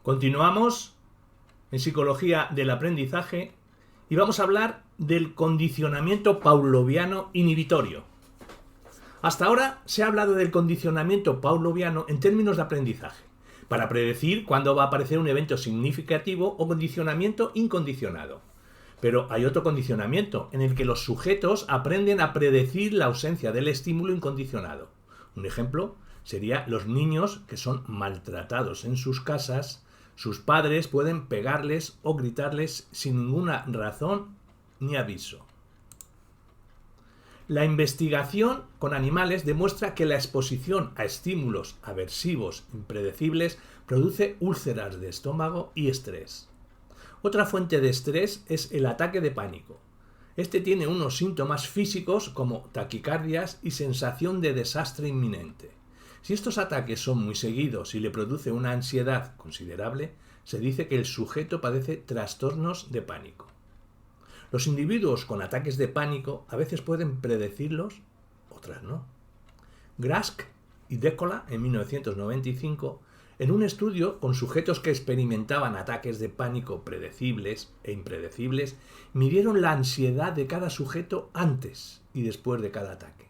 Continuamos en psicología del aprendizaje y vamos a hablar del condicionamiento pavloviano inhibitorio. Hasta ahora se ha hablado del condicionamiento pavloviano en términos de aprendizaje, para predecir cuándo va a aparecer un evento significativo o condicionamiento incondicionado. Pero hay otro condicionamiento en el que los sujetos aprenden a predecir la ausencia del estímulo incondicionado. Un ejemplo sería los niños que son maltratados en sus casas. Sus padres pueden pegarles o gritarles sin ninguna razón ni aviso. La investigación con animales demuestra que la exposición a estímulos aversivos impredecibles produce úlceras de estómago y estrés. Otra fuente de estrés es el ataque de pánico. Este tiene unos síntomas físicos como taquicardias y sensación de desastre inminente. Si estos ataques son muy seguidos y le produce una ansiedad considerable, se dice que el sujeto padece trastornos de pánico. Los individuos con ataques de pánico a veces pueden predecirlos, otras no. Grask y Decola, en 1995, en un estudio con sujetos que experimentaban ataques de pánico predecibles e impredecibles, midieron la ansiedad de cada sujeto antes y después de cada ataque.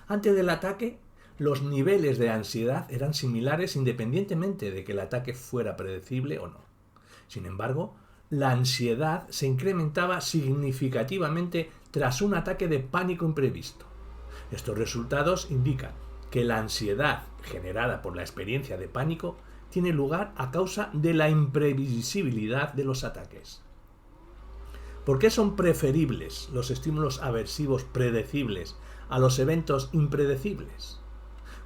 Antes del ataque, los niveles de ansiedad eran similares independientemente de que el ataque fuera predecible o no. Sin embargo, la ansiedad se incrementaba significativamente tras un ataque de pánico imprevisto. Estos resultados indican que la ansiedad generada por la experiencia de pánico tiene lugar a causa de la imprevisibilidad de los ataques. ¿Por qué son preferibles los estímulos aversivos predecibles a los eventos impredecibles?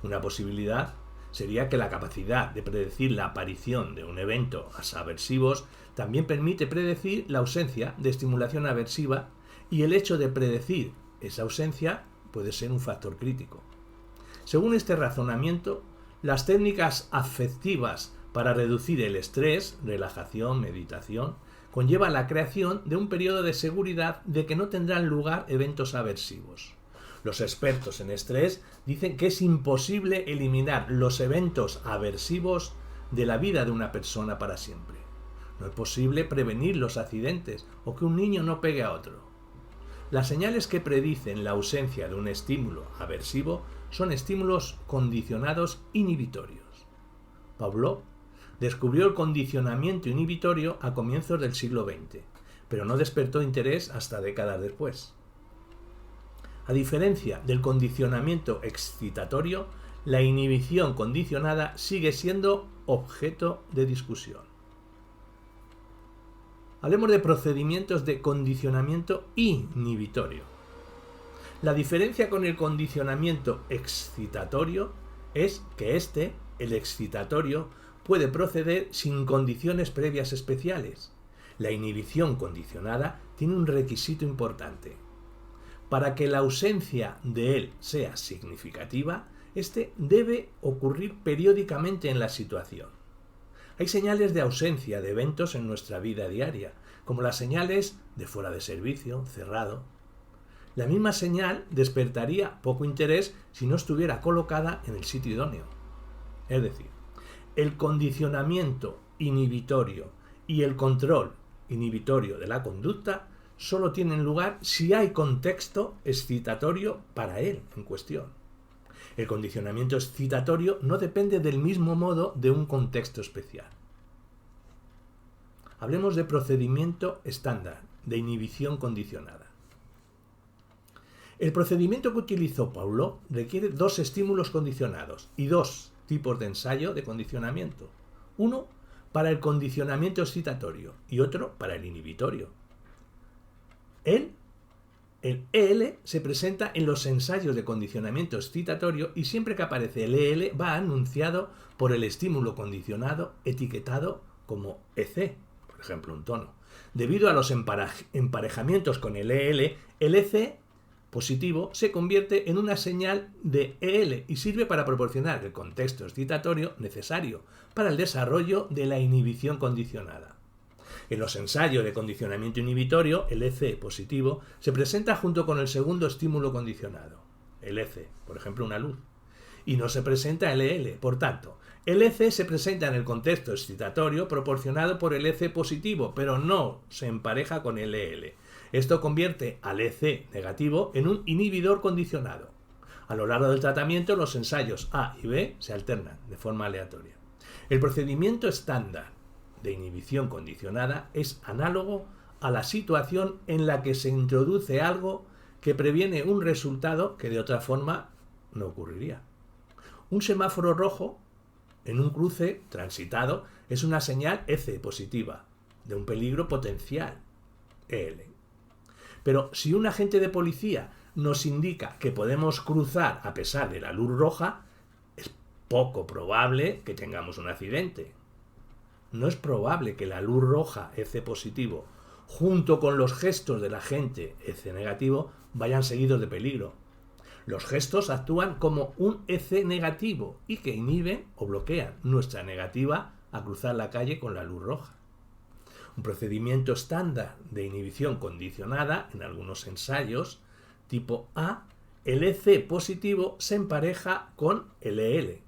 Una posibilidad sería que la capacidad de predecir la aparición de un evento aversivos también permite predecir la ausencia de estimulación aversiva, y el hecho de predecir esa ausencia puede ser un factor crítico. Según este razonamiento, las técnicas afectivas para reducir el estrés, relajación, meditación, conllevan la creación de un periodo de seguridad de que no tendrán lugar eventos aversivos. Los expertos en estrés dicen que es imposible eliminar los eventos aversivos de la vida de una persona para siempre. No es posible prevenir los accidentes o que un niño no pegue a otro. Las señales que predicen la ausencia de un estímulo aversivo son estímulos condicionados inhibitorios. Pavlov descubrió el condicionamiento inhibitorio a comienzos del siglo XX, pero no despertó interés hasta décadas después. A diferencia del condicionamiento excitatorio, la inhibición condicionada sigue siendo objeto de discusión. Hablemos de procedimientos de condicionamiento inhibitorio. La diferencia con el condicionamiento excitatorio es que el excitatorio, puede proceder sin condiciones previas especiales. La inhibición condicionada tiene un requisito importante. Para que la ausencia de él sea significativa, debe ocurrir periódicamente en la situación. Hay señales de ausencia de eventos en nuestra vida diaria, como las señales de fuera de servicio, cerrado. La misma señal despertaría poco interés si no estuviera colocada en el sitio idóneo. Es decir, el condicionamiento inhibitorio y el control inhibitorio de la conducta solo tienen lugar si hay contexto excitatorio para él en cuestión. El condicionamiento excitatorio no depende del mismo modo de un contexto especial. Hablemos de procedimiento estándar de inhibición condicionada. El procedimiento que utilizó Pavlov requiere dos estímulos condicionados y dos tipos de ensayo de condicionamiento. Uno para el condicionamiento excitatorio y otro para el inhibitorio. El EL se presenta en los ensayos de condicionamiento excitatorio y siempre que aparece el EL va anunciado por el estímulo condicionado etiquetado como EC, por ejemplo un tono. Debido a los emparejamientos con el EL, el EC positivo se convierte en una señal de EL y sirve para proporcionar el contexto excitatorio necesario para el desarrollo de la inhibición condicionada. En los ensayos de condicionamiento inhibitorio, el EC positivo se presenta junto con el segundo estímulo condicionado, el EC, por ejemplo una luz, y no se presenta el EL. Por tanto, El EC se presenta en el contexto excitatorio proporcionado por el EC positivo, pero no se empareja con el EL. Esto convierte al EC negativo en un inhibidor condicionado. A lo largo del tratamiento, los ensayos A y B se alternan de forma aleatoria. El procedimiento estándar de inhibición condicionada es análogo a la situación en la que se introduce algo que previene un resultado que de otra forma no ocurriría. Un semáforo rojo en un cruce transitado es una señal EC positiva de un peligro potencial, EL. Pero si un agente de policía nos indica que podemos cruzar a pesar de la luz roja, es poco probable que tengamos un accidente. No es probable que la luz roja EC positivo junto con los gestos del agente EC negativo vayan seguidos de peligro. Los gestos actúan como un EC negativo y que inhiben o bloquean nuestra negativa a cruzar la calle con la luz roja. Un procedimiento estándar de inhibición condicionada en algunos ensayos tipo A, el EC positivo se empareja con el EL.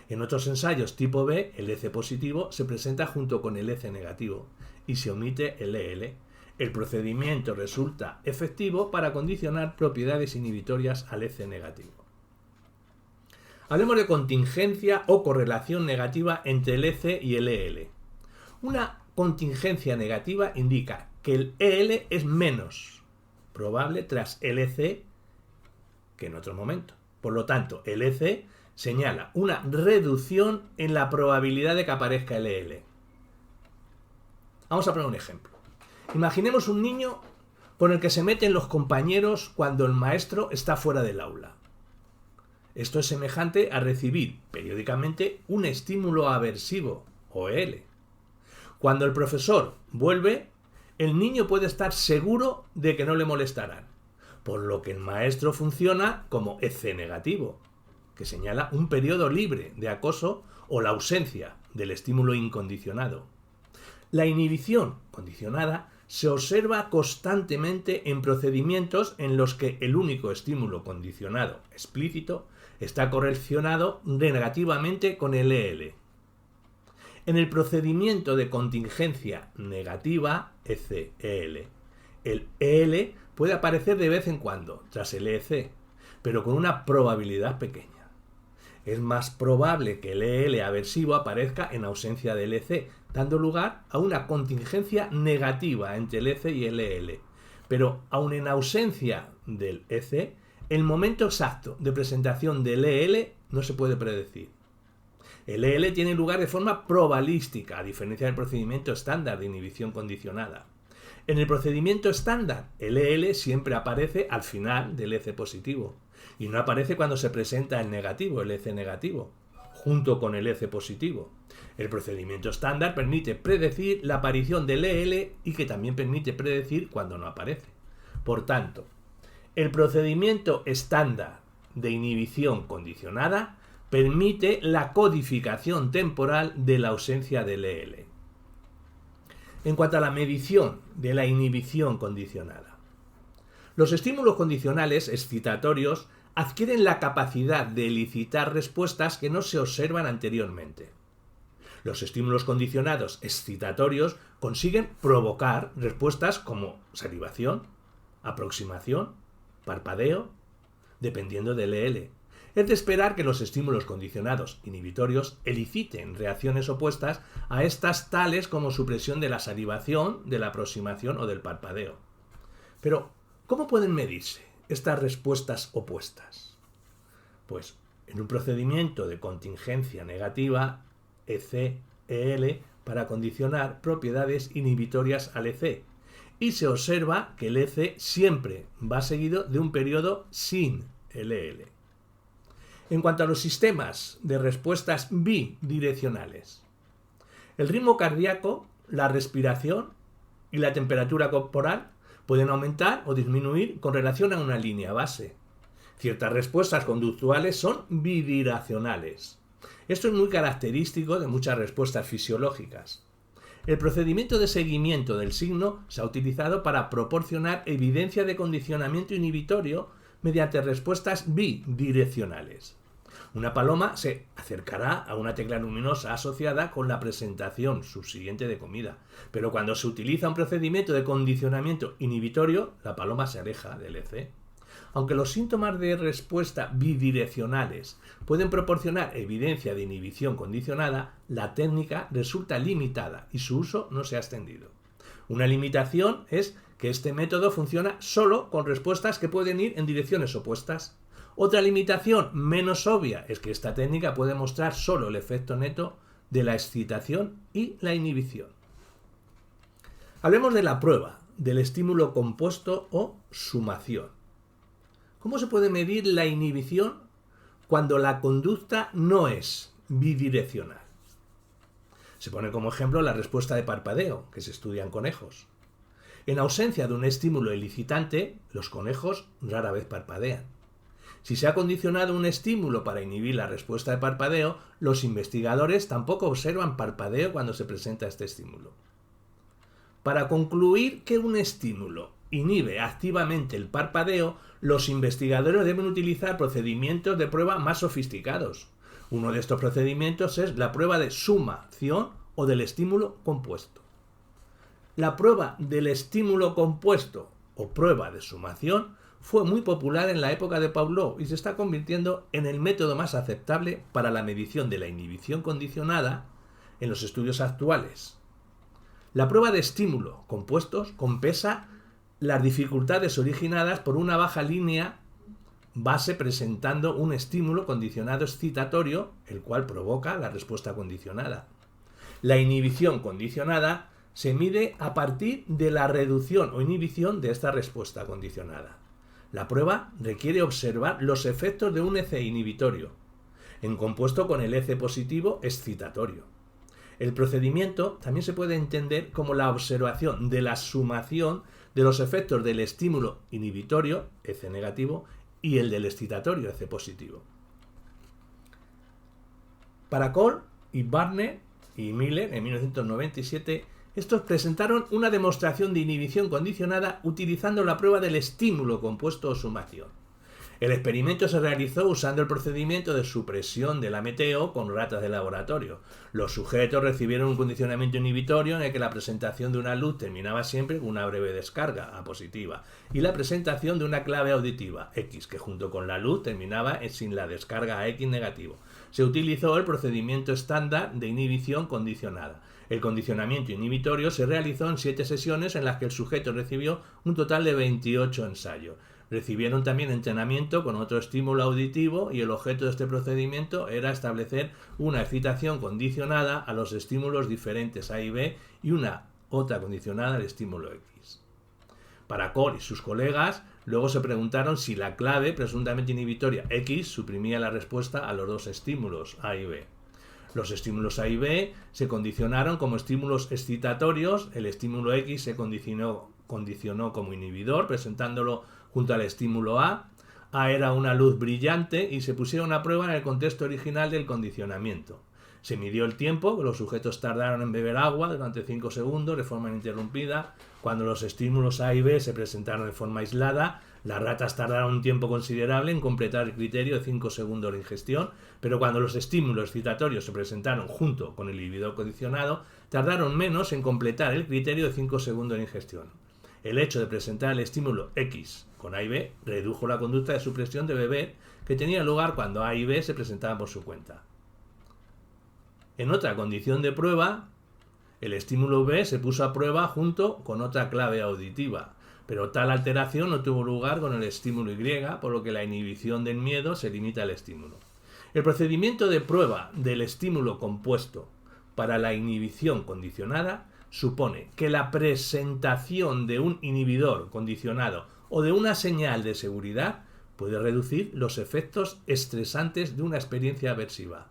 En otros ensayos tipo B, el EC positivo se presenta junto con el EC negativo y se omite el EL. El procedimiento resulta efectivo para condicionar propiedades inhibitorias al EC negativo. Hablemos de contingencia o correlación negativa entre el EC y el EL. Una contingencia negativa indica que el EL es menos probable tras el EC que en otro momento. Por lo tanto, el EC señala una reducción en la probabilidad de que aparezca el EL. Vamos a poner un ejemplo. Imaginemos un niño con el que se meten los compañeros cuando el maestro está fuera del aula. Esto es semejante a recibir periódicamente un estímulo aversivo, o EL. Cuando el profesor vuelve, el niño puede estar seguro de que no le molestarán, por lo que el maestro funciona como EC negativo, que señala un periodo libre de acoso o la ausencia del estímulo incondicionado. La inhibición condicionada se observa constantemente en procedimientos en los que el único estímulo condicionado explícito está correlacionado negativamente con el EL. En el procedimiento de contingencia negativa, EC-EL, el EL puede aparecer de vez en cuando tras el EC, pero con una probabilidad pequeña. Es más probable que el EL aversivo aparezca en ausencia del EC, dando lugar a una contingencia negativa entre el EC y el EL. Pero aun en ausencia del EC, el momento exacto de presentación del EL no se puede predecir. El EL tiene lugar de forma probabilística, a diferencia del procedimiento estándar de inhibición condicionada. En el procedimiento estándar, el EL siempre aparece al final del EC positivo y no aparece cuando se presenta el negativo, el EC negativo, junto con el EC positivo. El procedimiento estándar permite predecir la aparición del EL y que también permite predecir cuando no aparece. Por tanto, el procedimiento estándar de inhibición condicionada permite la codificación temporal de la ausencia del EL. En cuanto a la medición de la inhibición condicionada, los estímulos condicionales excitatorios adquieren la capacidad de elicitar respuestas que no se observan anteriormente. Los estímulos condicionados excitatorios consiguen provocar respuestas como salivación, aproximación, parpadeo, dependiendo del EL. Es de esperar que los estímulos condicionados inhibitorios eliciten reacciones opuestas a estas, tales como supresión de la salivación, de la aproximación o del parpadeo. Pero, ¿cómo pueden medirse estas respuestas opuestas? Pues en un procedimiento de contingencia negativa, EC-EL, para condicionar propiedades inhibitorias al EC, y se observa que el EC siempre va seguido de un periodo sin el EL. En cuanto a los sistemas de respuestas bidireccionales, el ritmo cardíaco, la respiración y la temperatura corporal pueden aumentar o disminuir con relación a una línea base. Ciertas respuestas conductuales son bidireccionales. Esto es muy característico de muchas respuestas fisiológicas. El procedimiento de seguimiento del signo se ha utilizado para proporcionar evidencia de condicionamiento inhibitorio mediante respuestas bidireccionales. Una paloma se acercará a una tecla luminosa asociada con la presentación subsiguiente de comida, pero cuando se utiliza un procedimiento de condicionamiento inhibitorio, la paloma se aleja del EC. Aunque los síntomas de respuesta bidireccionales pueden proporcionar evidencia de inhibición condicionada, la técnica resulta limitada y su uso no se ha extendido. Una limitación es que este método funciona solo con respuestas que pueden ir en direcciones opuestas. Otra limitación menos obvia es que esta técnica puede mostrar solo el efecto neto de la excitación y la inhibición. Hablemos de la prueba del estímulo compuesto o sumación. ¿Cómo se puede medir la inhibición cuando la conducta no es bidireccional? Se pone como ejemplo la respuesta de parpadeo, que se estudia en conejos. En ausencia de un estímulo elicitante, los conejos rara vez parpadean. Si se ha condicionado un estímulo para inhibir la respuesta de parpadeo, los investigadores tampoco observan parpadeo cuando se presenta este estímulo. Para concluir que un estímulo inhibe activamente el parpadeo, los investigadores deben utilizar procedimientos de prueba más sofisticados. Uno de estos procedimientos es la prueba de sumación o del estímulo compuesto. La prueba del estímulo compuesto o prueba de sumación fue muy popular en la época de Pavlov y se está convirtiendo en el método más aceptable para la medición de la inhibición condicionada en los estudios actuales. La prueba de estímulo compuestos compensa las dificultades originadas por una baja línea base presentando un estímulo condicionado excitatorio, el cual provoca la respuesta condicionada. La inhibición condicionada se mide a partir de la reducción o inhibición de esta respuesta condicionada. La prueba requiere observar los efectos de un EC inhibitorio, en compuesto con el EC positivo excitatorio. El procedimiento también se puede entender como la observación de la sumación de los efectos del estímulo inhibitorio, EC negativo, y el del excitatorio, EC positivo. Para Cole y Barnett y Miller, en 1997, estos presentaron una demostración de inhibición condicionada utilizando la prueba del estímulo compuesto o sumación. El experimento se realizó usando el procedimiento de supresión del AMTO con ratas de laboratorio. Los sujetos recibieron un condicionamiento inhibitorio en el que la presentación de una luz terminaba siempre con una breve descarga, A positiva, y la presentación de una clave auditiva, X, que junto con la luz terminaba sin la descarga a X negativo. Se utilizó el procedimiento estándar de inhibición condicionada. El condicionamiento inhibitorio se realizó en 7 sesiones en las que el sujeto recibió un total de 28 ensayos. Recibieron también entrenamiento con otro estímulo auditivo y el objeto de este procedimiento era establecer una excitación condicionada a los estímulos diferentes A y B y una otra condicionada al estímulo X. Para Cole y sus colegas, luego se preguntaron si la clave presuntamente inhibitoria X suprimía la respuesta a los dos estímulos A y B. Los estímulos A y B se condicionaron como estímulos excitatorios, el estímulo X se condicionó como inhibidor, presentándolo junto al estímulo A. A era una luz brillante y se pusieron a prueba en el contexto original del condicionamiento. Se midió el tiempo que los sujetos tardaron en beber agua durante 5 segundos de forma ininterrumpida. Cuando los estímulos A y B se presentaron de forma aislada, las ratas tardaron un tiempo considerable en completar el criterio de 5 segundos de ingestión, pero cuando los estímulos excitatorios se presentaron junto con el inhibidor condicionado, tardaron menos en completar el criterio de 5 segundos de ingestión. El hecho de presentar el estímulo X con A y B redujo la conducta de supresión de beber que tenía lugar cuando A y B se presentaban por su cuenta. En otra condición de prueba, el estímulo B se puso a prueba junto con otra clave auditiva, pero tal alteración no tuvo lugar con el estímulo Y, por lo que la inhibición del miedo se limita al estímulo. El procedimiento de prueba del estímulo compuesto para la inhibición condicionada supone que la presentación de un inhibidor condicionado o de una señal de seguridad puede reducir los efectos estresantes de una experiencia aversiva.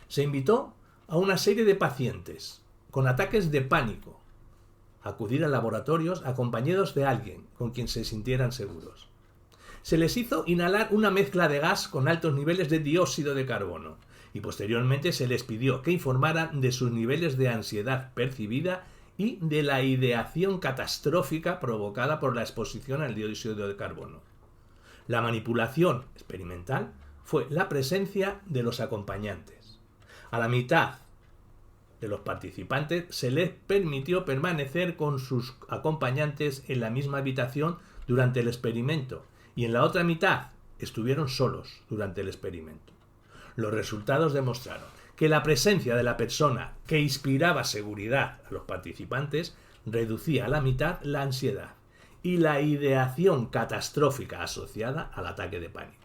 Se invitó a una serie de pacientes con ataques de pánico a acudir a laboratorios acompañados de alguien con quien se sintieran seguros. Se les hizo inhalar una mezcla de gas con altos niveles de dióxido de carbono y posteriormente se les pidió que informaran de sus niveles de ansiedad percibida y de la ideación catastrófica provocada por la exposición al dióxido de carbono. La manipulación experimental fue la presencia de los acompañantes. A la mitad de los participantes se les permitió permanecer con sus acompañantes en la misma habitación durante el experimento y en la otra mitad estuvieron solos durante el experimento. Los resultados demostraron que la presencia de la persona que inspiraba seguridad a los participantes reducía a la mitad la ansiedad y la ideación catastrófica asociada al ataque de pánico.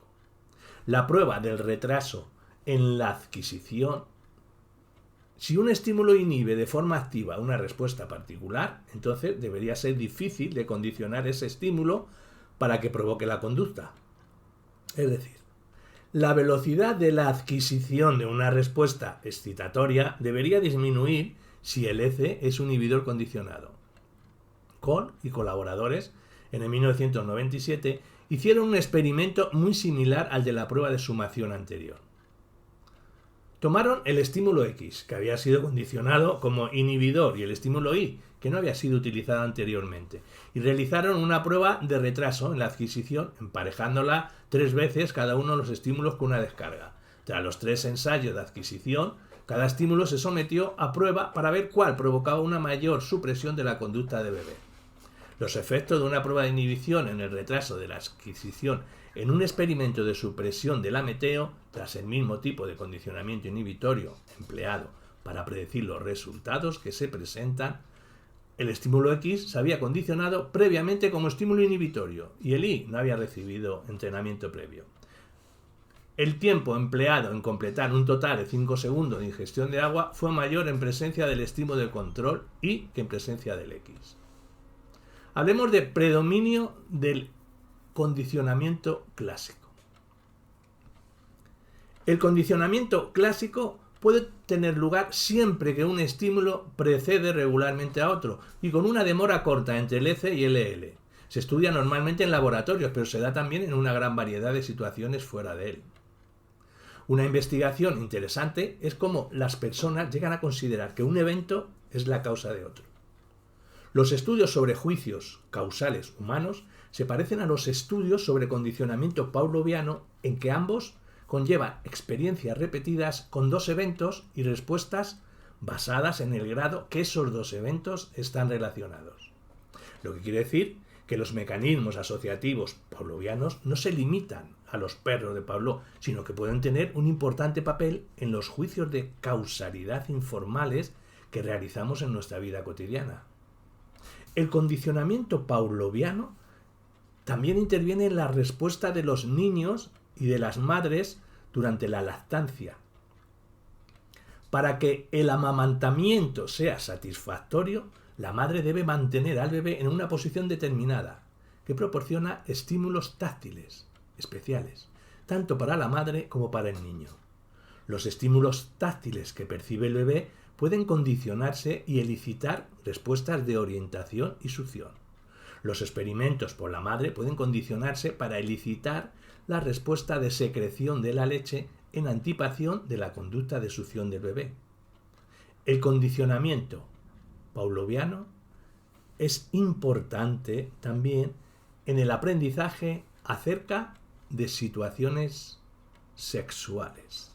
La prueba del retraso en la adquisición. Si un estímulo inhibe de forma activa una respuesta particular, entonces debería ser difícil de condicionar ese estímulo para que provoque la conducta. Es decir, la velocidad de la adquisición de una respuesta excitatoria debería disminuir si el EC es un inhibidor condicionado. Kohn y colaboradores, en el 1997, hicieron un experimento muy similar al de la prueba de sumación anterior. Tomaron el estímulo X, que había sido condicionado como inhibidor, y el estímulo Y, que no había sido utilizado anteriormente, y realizaron una prueba de retraso en la adquisición, emparejándola 3 veces cada uno de los estímulos con una descarga. Tras los 3 ensayos de adquisición, cada estímulo se sometió a prueba para ver cuál provocaba una mayor supresión de la conducta de bebé. Los efectos de una prueba de inhibición en el retraso de la adquisición en un experimento de supresión del ameteo, tras el mismo tipo de condicionamiento inhibitorio empleado para predecir los resultados que se presentan, el estímulo X se había condicionado previamente como estímulo inhibitorio y el Y no había recibido entrenamiento previo. El tiempo empleado en completar un total de 5 segundos de ingestión de agua fue mayor en presencia del estímulo de control Y que en presencia del X. Hablemos de predominio del condicionamiento clásico. El condicionamiento clásico puede tener lugar siempre que un estímulo precede regularmente a otro y con una demora corta entre el EC y el EL. Se estudia normalmente en laboratorios, pero se da también en una gran variedad de situaciones fuera de él. Una investigación interesante es cómo las personas llegan a considerar que un evento es la causa de otro. Los estudios sobre juicios causales humanos se parecen a los estudios sobre condicionamiento pavloviano, en que ambos conllevan experiencias repetidas con 2 eventos y respuestas basadas en el grado que esos 2 eventos están relacionados. Lo que quiere decir que los mecanismos asociativos pavlovianos no se limitan a los perros de Pavlov, sino que pueden tener un importante papel en los juicios de causalidad informales que realizamos en nuestra vida cotidiana. El condicionamiento pavloviano también interviene en la respuesta de los niños y de las madres durante la lactancia. Para que el amamantamiento sea satisfactorio, la madre debe mantener al bebé en una posición determinada, que proporciona estímulos táctiles especiales, tanto para la madre como para el niño. Los estímulos táctiles que percibe el bebé pueden condicionarse y elicitar respuestas de orientación y succión. Los experimentos por la madre pueden condicionarse para elicitar la respuesta de secreción de la leche en anticipación de la conducta de succión del bebé. El condicionamiento pavloviano es importante también en el aprendizaje acerca de situaciones sexuales.